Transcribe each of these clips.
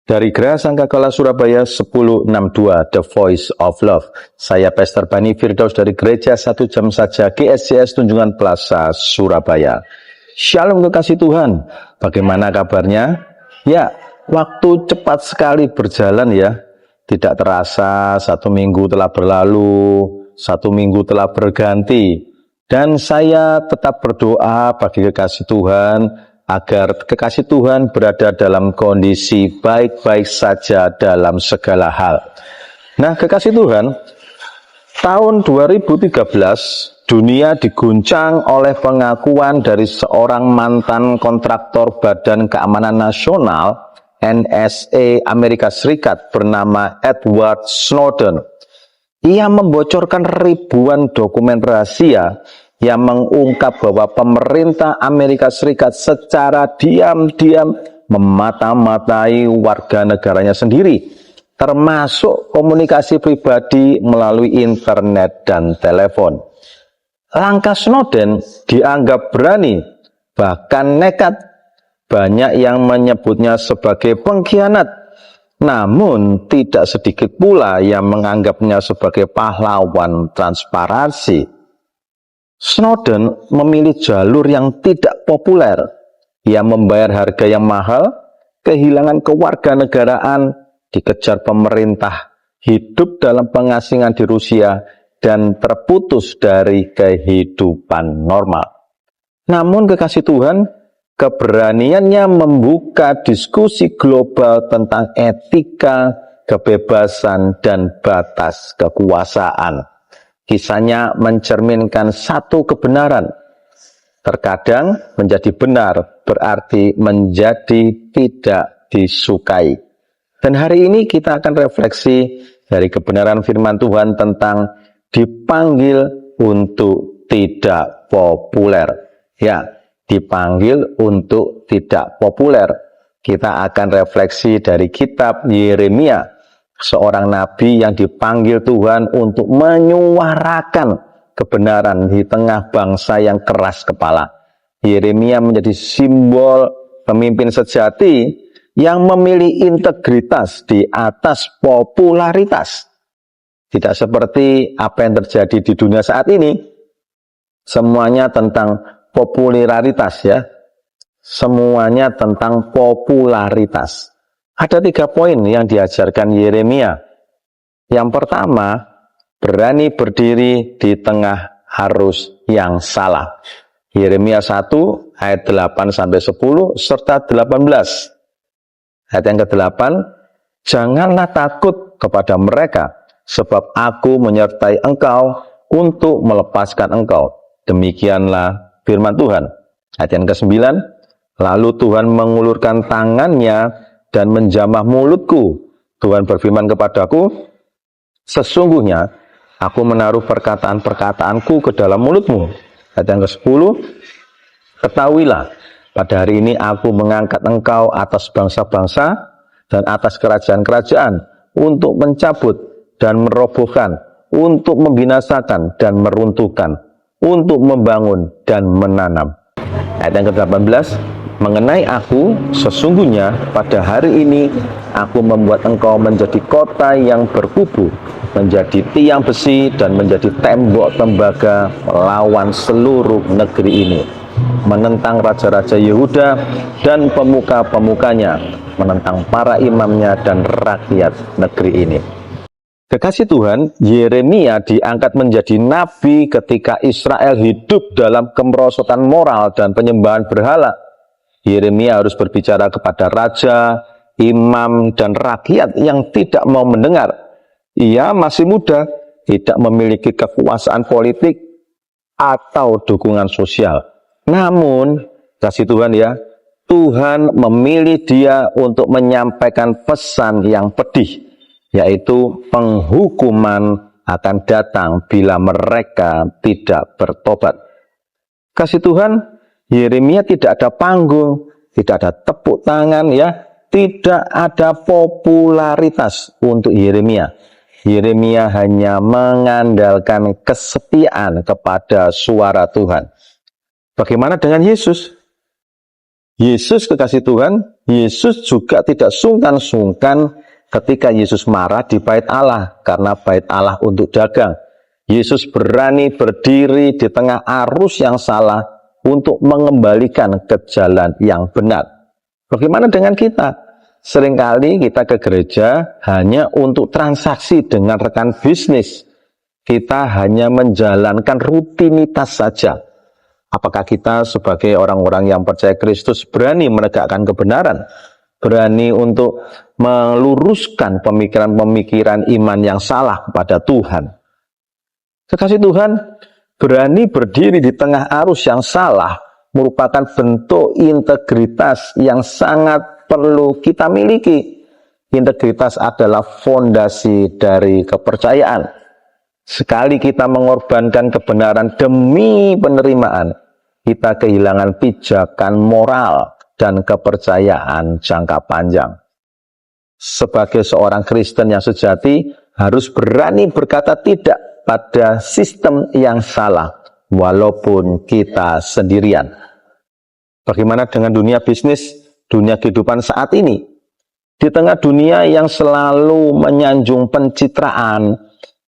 Dari Geraha Sangkakala Surabaya 1062 The Voice of Love. Saya Pastor Bani Firdaus dari Gereja 1 Jam Saja GSJS Tunjungan Plaza Surabaya. Shalom kekasih Tuhan. Bagaimana kabarnya? Ya, waktu cepat sekali berjalan ya. Tidak terasa 1 minggu telah berlalu, 1 minggu telah berganti. Dan saya tetap berdoa bagi kekasih Tuhan agar kekasih Tuhan berada dalam kondisi baik-baik saja dalam segala hal. Nah, kekasih Tuhan, tahun 2013 dunia diguncang oleh pengakuan dari seorang mantan kontraktor Badan Keamanan Nasional NSA Amerika Serikat bernama Edward Snowden. Ia membocorkan ribuan dokumen rahasia yang mengungkap bahwa pemerintah Amerika Serikat secara diam-diam memata-matai warga negaranya sendiri, termasuk komunikasi pribadi melalui internet dan telepon. Langkah Snowden dianggap berani, bahkan nekat. Banyak yang menyebutnya sebagai pengkhianat, namun tidak sedikit pula yang menganggapnya sebagai pahlawan transparansi. Snowden memilih jalur yang tidak populer. Ia membayar harga yang mahal, kehilangan kewarganegaraan, dikejar pemerintah, hidup dalam pengasingan di Rusia, dan terputus dari kehidupan normal. Namun kekasih Tuhan, keberaniannya membuka diskusi global tentang etika, kebebasan, dan batas kekuasaan. Kisahnya mencerminkan satu kebenaran. Terkadang menjadi benar berarti menjadi tidak disukai. Dan hari ini kita akan refleksi dari kebenaran firman Tuhan tentang dipanggil untuk tidak populer. Ya, dipanggil untuk tidak populer. Kita akan refleksi dari kitab Yeremia, seorang nabi yang dipanggil Tuhan untuk menyuarakan kebenaran di tengah bangsa yang keras kepala. Yeremia menjadi simbol pemimpin sejati yang memilih integritas di atas popularitas. Tidak seperti apa yang terjadi di dunia saat ini. Semuanya tentang popularitas ya. Semuanya tentang popularitas. Ada 3 poin yang diajarkan Yeremia. Yang pertama, berani berdiri di tengah arus yang salah. Yeremia 1 ayat 8-10 serta 18. Ayat yang ke-8, janganlah takut kepada mereka, sebab aku menyertai engkau untuk melepaskan engkau. Demikianlah firman Tuhan. Ayat yang ke-9, lalu Tuhan mengulurkan tangannya dan menjamah mulutku. Tuhan berfirman kepadaku, sesungguhnya aku menaruh perkataan-perkataanku ke dalam mulutmu. Ayat yang ke-10, ketahuilah, pada hari ini aku mengangkat engkau atas bangsa-bangsa dan atas kerajaan-kerajaan untuk mencabut dan merobohkan, untuk membinasakan dan meruntuhkan, untuk membangun dan menanam. Ayat yang ke-18, mengenai aku, sesungguhnya pada hari ini aku membuat engkau menjadi kota yang berkubu, menjadi tiang besi dan menjadi tembok tembaga melawan seluruh negeri ini, menentang raja-raja Yehuda dan pemuka-pemukanya, menentang para imamnya dan rakyat negeri ini. Kekasih Tuhan, Yeremia diangkat menjadi nabi ketika Israel hidup dalam kemerosotan moral dan penyembahan berhala. Yeremia harus berbicara kepada raja, imam, dan rakyat yang tidak mau mendengar. Ia masih muda, tidak memiliki kekuasaan politik atau dukungan sosial. Namun, kasih Tuhan ya, Tuhan memilih dia untuk menyampaikan pesan yang pedih, yaitu penghukuman akan datang bila mereka tidak bertobat. Kasih Tuhan, Yeremia tidak ada panggung, tidak ada tepuk tangan ya, tidak ada popularitas untuk Yeremia. Yeremia hanya mengandalkan kesetiaan kepada suara Tuhan. Bagaimana dengan Yesus? Yesus kekasih Tuhan, Yesus juga tidak sungkan-sungkan ketika Yesus marah di bait Allah, karena bait Allah untuk dagang. Yesus berani berdiri di tengah arus yang salah untuk mengembalikan ke jalan yang benar. Bagaimana dengan kita? Seringkali kita ke gereja hanya untuk transaksi dengan rekan bisnis. Kita hanya menjalankan rutinitas saja. Apakah kita sebagai orang-orang yang percaya Kristus berani menegakkan kebenaran? Berani untuk meluruskan pemikiran-pemikiran iman yang salah kepada Tuhan? Kekasih Tuhan, berani berdiri di tengah arus yang salah merupakan bentuk integritas yang sangat perlu kita miliki. Integritas adalah fondasi dari kepercayaan. Sekali kita mengorbankan kebenaran demi penerimaan, kita kehilangan pijakan moral dan kepercayaan jangka panjang. Sebagai seorang Kristen yang sejati, harus berani berkata tidak pada sistem yang salah, walaupun kita sendirian. Bagaimana dengan dunia bisnis, dunia kehidupan saat ini? Di tengah dunia yang selalu menyanjung pencitraan,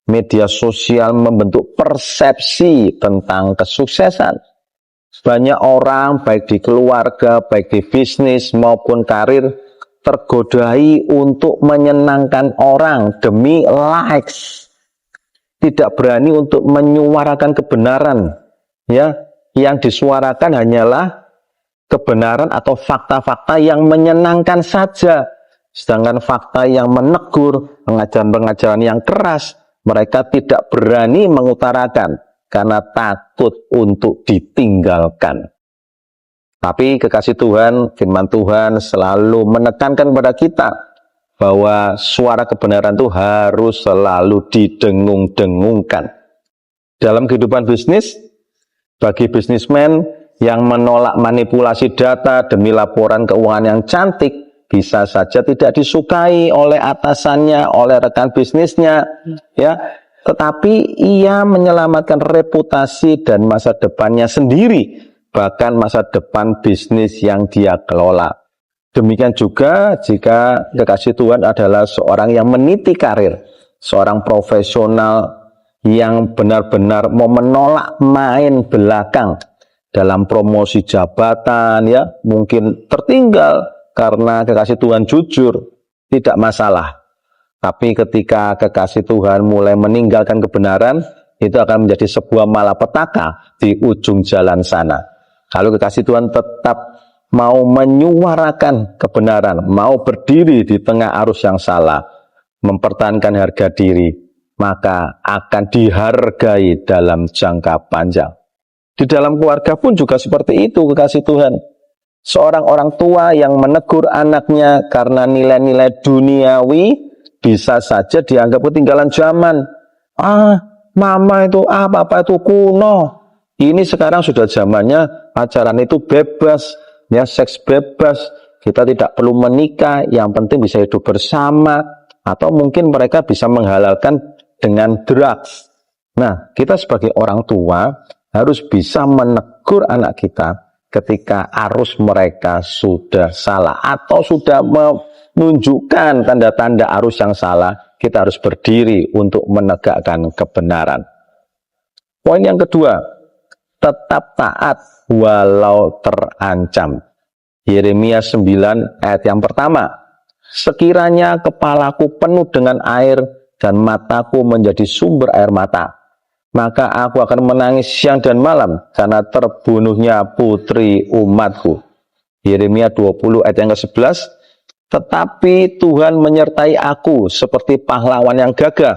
media sosial membentuk persepsi tentang kesuksesan. Banyak orang, baik di keluarga, baik di bisnis maupun karir, tergodai untuk menyenangkan orang demi likes. Tidak berani untuk menyuarakan kebenaran. Ya, yang disuarakan hanyalah kebenaran atau fakta-fakta yang menyenangkan saja. Sedangkan fakta yang menegur, pengajaran-pengajaran yang keras, mereka tidak berani mengutarakan karena takut untuk ditinggalkan. Tapi kekasih Tuhan, firman Tuhan selalu menekankan kepada kita bahwa suara kebenaran itu harus selalu didengung-dengungkan. Dalam kehidupan bisnis, bagi bisnismen yang menolak manipulasi data demi laporan keuangan yang cantik, bisa saja tidak disukai oleh atasannya, oleh rekan bisnisnya, ya. Tetapi ia menyelamatkan reputasi dan masa depannya sendiri, bahkan masa depan bisnis yang dia kelola. Demikian juga jika kekasih Tuhan adalah seorang yang meniti karir, seorang profesional yang benar-benar mau menolak main belakang dalam promosi jabatan, ya, mungkin tertinggal karena kekasih Tuhan jujur, tidak masalah. Tapi ketika kekasih Tuhan mulai meninggalkan kebenaran, itu akan menjadi sebuah malapetaka di ujung jalan sana. Kalau kekasih Tuhan tetap mau menyuarakan kebenaran, mau berdiri di tengah arus yang salah, mempertahankan harga diri, maka akan dihargai dalam jangka panjang. Di dalam keluarga pun juga seperti itu, kekasih Tuhan. Seorang orang tua yang menegur anaknya karena nilai-nilai duniawi bisa saja dianggap ketinggalan zaman. Mama itu papa itu kuno. Ini sekarang sudah zamannya pacaran itu bebas, ya, seks bebas. Kita tidak perlu menikah, yang penting bisa hidup bersama. Atau mungkin mereka bisa menghalalkan dengan drugs. Nah, kita sebagai orang tua harus bisa menegur anak kita ketika arus mereka sudah salah atau sudah menunjukkan tanda-tanda arus yang salah. Kita harus berdiri untuk menegakkan kebenaran. Poin yang kedua, tetap taat walau terancam. Yeremia 9 ayat yang pertama. Sekiranya kepalaku penuh dengan air dan mataku menjadi sumber air mata, maka aku akan menangis siang dan malam karena terbunuhnya putri umatku. Yeremia 20 ayat yang ke-11. Tetapi Tuhan menyertai aku seperti pahlawan yang gagah.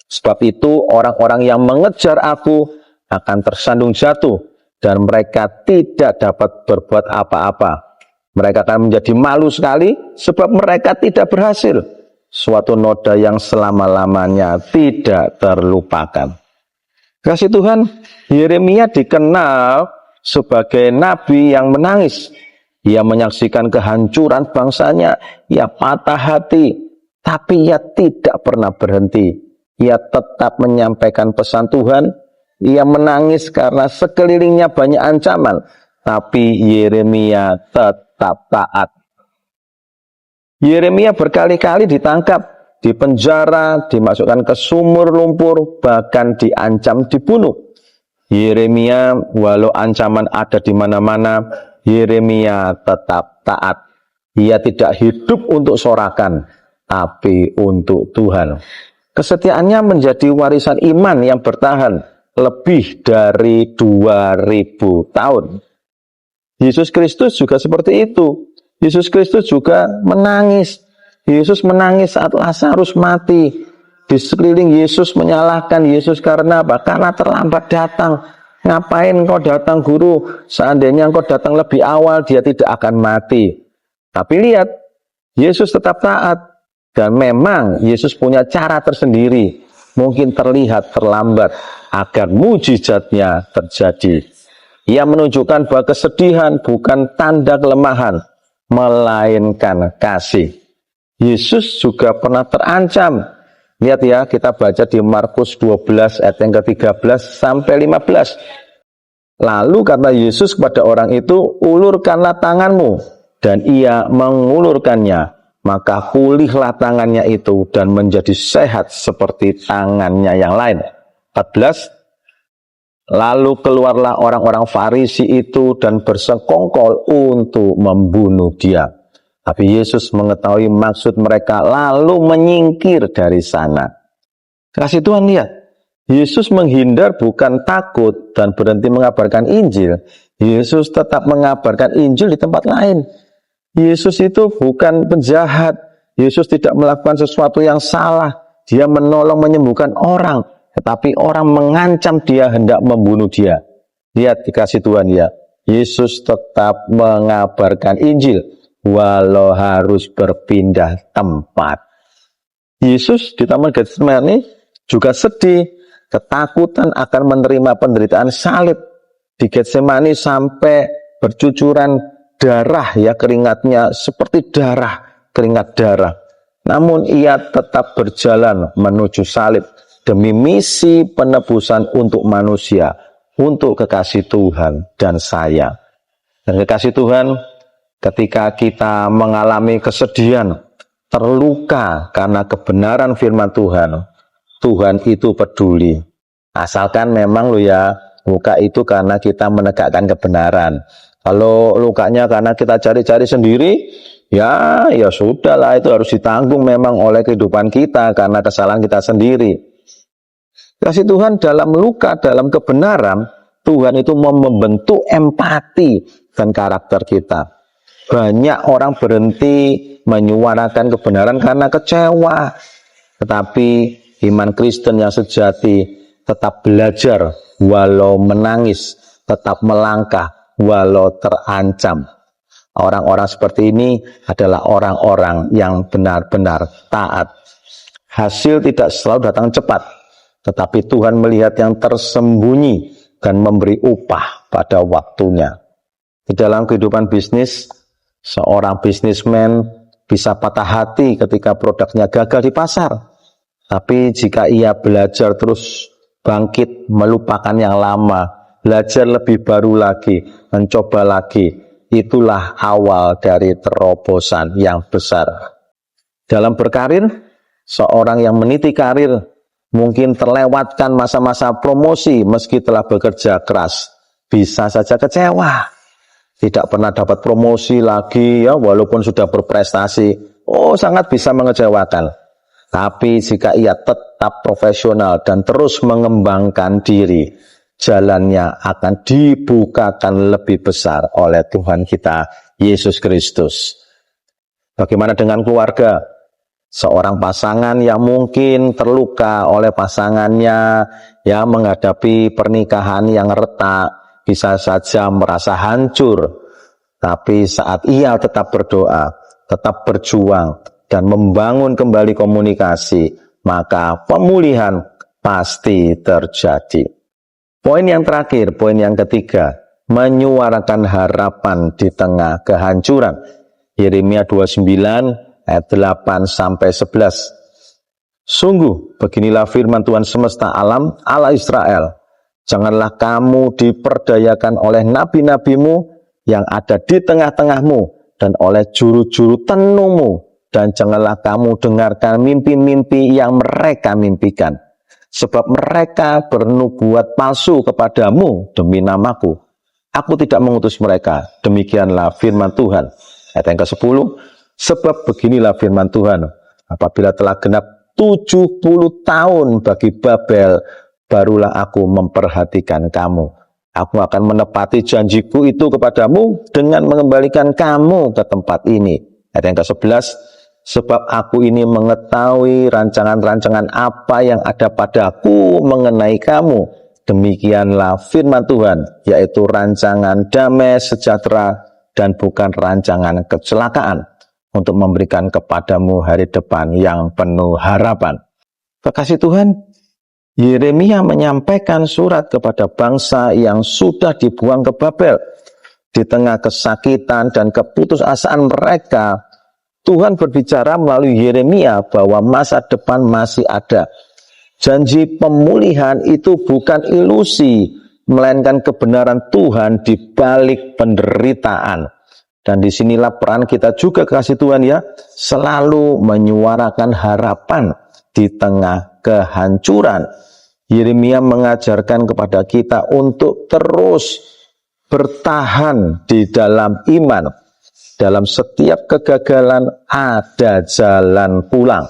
Sebab itu orang-orang yang mengejar aku akan tersandung jatuh dan mereka tidak dapat berbuat apa-apa. Mereka akan menjadi malu sekali sebab mereka tidak berhasil. Suatu noda yang selama-lamanya tidak terlupakan. Kasih Tuhan, Yeremia dikenal sebagai nabi yang menangis. Ia menyaksikan kehancuran bangsanya, ia patah hati, tapi ia tidak pernah berhenti. Ia tetap menyampaikan pesan Tuhan. Ia menangis karena sekelilingnya banyak ancaman, tapi Yeremia tetap taat. Yeremia berkali-kali ditangkap, dipenjara, dimasukkan ke sumur lumpur, bahkan diancam dibunuh. Yeremia, walau ancaman ada di mana-mana, Yeremia tetap taat. Ia tidak hidup untuk sorakan, tapi untuk Tuhan. Kesetiaannya menjadi warisan iman yang bertahan lebih dari 2000 tahun. Yesus Kristus juga seperti itu. Yesus Kristus juga menangis. Yesus menangis saat Lazarus mati. Di sekeliling Yesus menyalahkan Yesus karena apa? Karena terlambat datang. Ngapain engkau datang, Guru? Seandainya engkau datang lebih awal, dia tidak akan mati. Tapi lihat, Yesus tetap taat. Dan memang Yesus punya cara tersendiri. Mungkin terlihat terlambat agar mujizatnya terjadi. Ia menunjukkan bahwa kesedihan bukan tanda kelemahan, melainkan kasih. Yesus juga pernah terancam. Lihat ya, kita baca di Markus 12 ayat yang ke-13 sampai 15. Lalu kata Yesus kepada orang itu, ulurkanlah tanganmu. Dan ia mengulurkannya. Maka pulihlah tangannya itu dan menjadi sehat seperti tangannya yang lain. 14. Lalu keluarlah orang-orang Farisi itu dan bersekongkol untuk membunuh dia. Tapi Yesus mengetahui maksud mereka lalu menyingkir dari sana. Kasih Tuhan, lihat. Yesus menghindar bukan takut dan berhenti mengabarkan Injil. Yesus tetap mengabarkan Injil di tempat lain. Yesus itu bukan penjahat. Yesus tidak melakukan sesuatu yang salah. Dia menolong menyembuhkan orang. Tetapi orang mengancam dia hendak membunuh dia. Lihat, dikasih Tuhan ya. Yesus tetap mengabarkan Injil walau harus berpindah tempat. Yesus di Taman Getsemani juga sedih, ketakutan akan menerima penderitaan salib. Di Getsemani sampai bercucuran darah, ya, keringatnya seperti darah, keringat darah. Namun ia tetap berjalan menuju salib demi misi penebusan untuk manusia, untuk kekasih Tuhan dan saya. Dan kekasih Tuhan, ketika kita mengalami kesedihan, terluka karena kebenaran firman Tuhan, Tuhan itu peduli. Asalkan memang lo ya, luka itu karena kita menegakkan kebenaran. Kalau lukanya karena kita cari-cari sendiri, ya sudahlah, itu harus ditanggung memang oleh kehidupan kita karena kesalahan kita sendiri. Kasih Tuhan, dalam luka, dalam kebenaran, Tuhan itu mau membentuk empati dan karakter kita. Banyak orang berhenti menyuarakan kebenaran karena kecewa. Tetapi iman Kristen yang sejati tetap belajar walau menangis, tetap melangkah walau terancam. Orang-orang seperti ini adalah orang-orang yang benar-benar taat. Hasil tidak selalu datang cepat, tetapi Tuhan melihat yang tersembunyi dan memberi upah pada waktunya. Di dalam kehidupan bisnis, seorang bisnismen bisa patah hati ketika produknya gagal di pasar. Tapi jika ia belajar terus bangkit, melupakan yang lama, belajar lebih baru lagi, mencoba lagi, itulah awal dari terobosan yang besar. Dalam berkarir, seorang yang meniti karir mungkin terlewatkan masa-masa promosi meski telah bekerja keras. Bisa saja kecewa. Tidak pernah dapat promosi lagi ya, walaupun sudah berprestasi. Sangat bisa mengecewakan. Tapi jika ia tetap profesional dan terus mengembangkan diri, jalannya akan dibukakan lebih besar oleh Tuhan kita, Yesus Kristus. Bagaimana dengan keluarga? Seorang pasangan yang mungkin terluka oleh pasangannya, ya, menghadapi pernikahan yang retak, bisa saja merasa hancur. Tapi saat ia tetap berdoa, tetap berjuang, dan membangun kembali komunikasi, maka pemulihan pasti terjadi. Poin yang terakhir, poin yang ketiga, menyuarakan harapan di tengah kehancuran. Yeremia 29 ayat 8-11. Sungguh, beginilah firman Tuhan semesta alam, Allah Israel. Janganlah kamu diperdayakan oleh nabi-nabimu yang ada di tengah-tengahmu dan oleh juru-juru tenungmu, dan janganlah kamu dengarkan mimpi-mimpi yang mereka mimpikan, sebab mereka bernubuat palsu kepadamu demi namaku. Aku tidak mengutus mereka. Demikianlah firman Tuhan. Ayat yang ke-10, sebab beginilah firman Tuhan, apabila telah genap 70 tahun bagi Babel, barulah aku memperhatikan kamu. Aku akan menepati janjiku itu kepadamu dengan mengembalikan kamu ke tempat ini. Ayat yang ke-11, sebab aku ini mengetahui rancangan-rancangan apa yang ada padaku mengenai kamu. Demikianlah firman Tuhan, yaitu rancangan damai sejahtera dan bukan rancangan kecelakaan, untuk memberikan kepadamu hari depan yang penuh harapan. Kekasih Tuhan, Yeremia menyampaikan surat kepada bangsa yang sudah dibuang ke Babel. Di tengah kesakitan dan keputusasaan mereka, Tuhan berbicara melalui Yeremia bahwa masa depan masih ada. Janji pemulihan itu bukan ilusi, melainkan kebenaran Tuhan di balik penderitaan. Dan disinilah peran kita juga, kasih Tuhan ya, selalu menyuarakan harapan di tengah kehancuran. Yeremia mengajarkan kepada kita untuk terus bertahan di dalam iman. Dalam setiap kegagalan ada jalan pulang.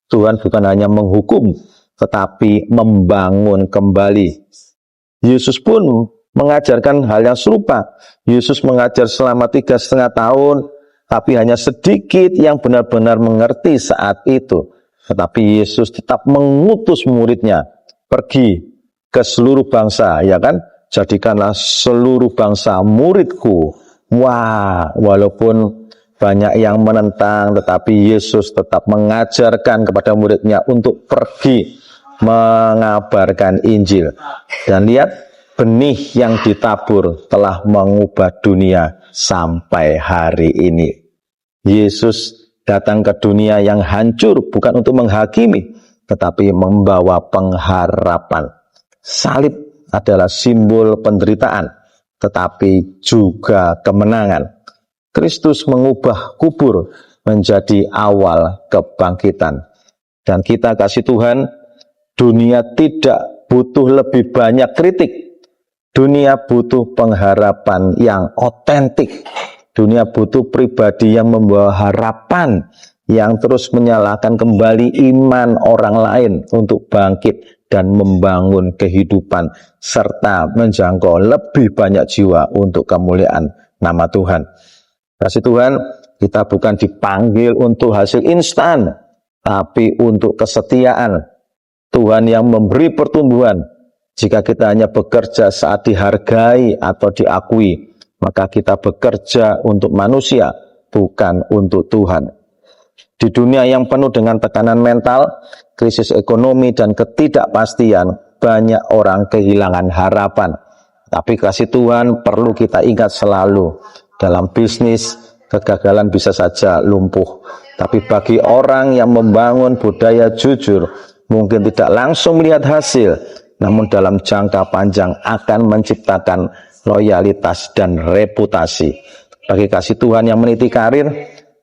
Tuhan bukan hanya menghukum, tetapi membangun kembali. Yesus pun mengajarkan hal yang serupa. Yesus mengajar selama 3,5 tahun, tapi hanya sedikit yang benar-benar mengerti saat itu. Tetapi Yesus tetap mengutus muridnya, pergi ke seluruh bangsa, ya kan? Jadikanlah seluruh bangsa muridku. Wah, walaupun banyak yang menentang, tetapi Yesus tetap mengajarkan kepada muridnya untuk pergi mengabarkan Injil. Dan lihat, benih yang ditabur telah mengubah dunia sampai hari ini. Yesus datang ke dunia yang hancur bukan untuk menghakimi, tetapi membawa pengharapan. Salib adalah simbol penderitaan, tetapi juga kemenangan. Kristus mengubah kubur menjadi awal kebangkitan. Dan kita, kasih Tuhan, dunia tidak butuh lebih banyak kritik. Dunia butuh pengharapan yang otentik. Dunia butuh pribadi yang membawa harapan, yang terus menyalakan kembali iman orang lain untuk bangkit dan membangun kehidupan, serta menjangkau lebih banyak jiwa untuk kemuliaan nama Tuhan. Kasih Tuhan, kita bukan dipanggil untuk hasil instan, tapi untuk kesetiaan. Tuhan yang memberi pertumbuhan. Jika kita hanya bekerja saat dihargai atau diakui, maka kita bekerja untuk manusia, bukan untuk Tuhan. Di dunia yang penuh dengan tekanan mental, krisis ekonomi, dan ketidakpastian, banyak orang kehilangan harapan. Tapi kasih Tuhan perlu kita ingat selalu, dalam bisnis, kegagalan bisa saja lumpuh. Tapi bagi orang yang membangun budaya jujur, mungkin tidak langsung melihat hasil, namun dalam jangka panjang akan menciptakan loyalitas dan reputasi. Bagi kasih Tuhan yang meniti karir,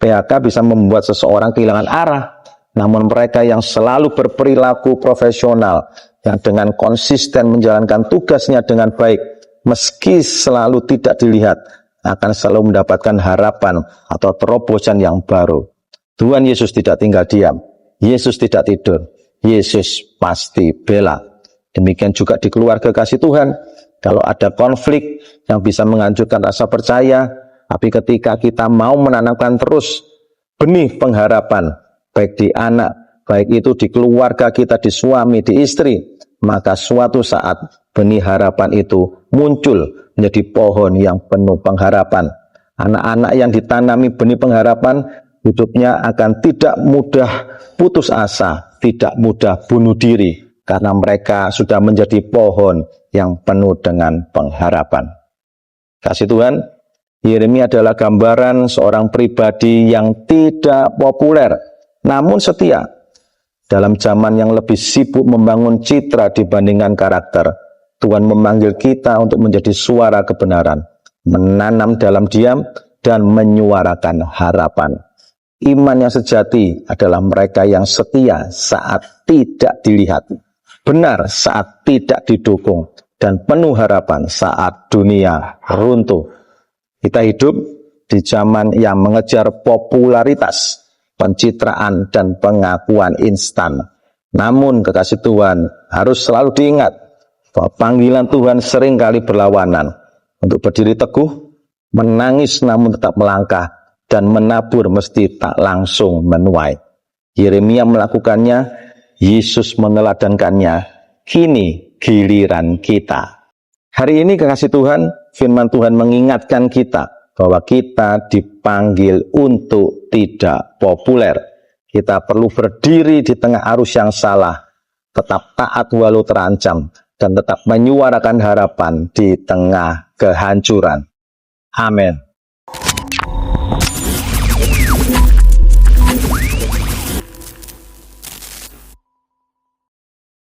PHK bisa membuat seseorang kehilangan arah. Namun mereka yang selalu berperilaku profesional, yang dengan konsisten menjalankan tugasnya dengan baik, meski selalu tidak dilihat, akan selalu mendapatkan harapan atau terobosan yang baru. Tuhan Yesus tidak tinggal diam. Yesus tidak tidur. Yesus pasti bela. Demikian juga di keluarga kasih Tuhan. Kalau ada konflik yang bisa menghancurkan rasa percaya, tapi ketika kita mau menanamkan terus benih pengharapan, baik di anak, baik itu di keluarga kita, di suami, di istri, maka suatu saat benih harapan itu muncul menjadi pohon yang penuh pengharapan. Anak-anak yang ditanami benih pengharapan, hidupnya akan tidak mudah putus asa, tidak mudah bunuh diri, karena mereka sudah menjadi pohon yang penuh dengan pengharapan. Kasih Tuhan, Yeremia adalah gambaran seorang pribadi yang tidak populer, namun setia. Dalam zaman yang lebih sibuk membangun citra dibandingkan karakter, Tuhan memanggil kita untuk menjadi suara kebenaran. menanam dalam diam, dan menyuarakan harapan. Iman yang sejati adalah mereka yang setia saat tidak dilihat, benar saat tidak didukung, dan penuh harapan saat dunia runtuh. Kita hidup di zaman yang mengejar popularitas, pencitraan, dan pengakuan instan. Namun kekasih Tuhan harus selalu diingat bahwa panggilan Tuhan seringkali berlawanan untuk berdiri teguh, menangis namun tetap melangkah, dan menabur mesti tak langsung menuai. Yeremia melakukannya, Yesus meneladankannya, kini giliran kita. Hari ini kekasih Tuhan, firman Tuhan mengingatkan kita bahwa kita dipanggil untuk tidak populer. Kita perlu berdiri di tengah arus yang salah, tetap taat walau terancam, dan tetap menyuarakan harapan di tengah kehancuran. Amin.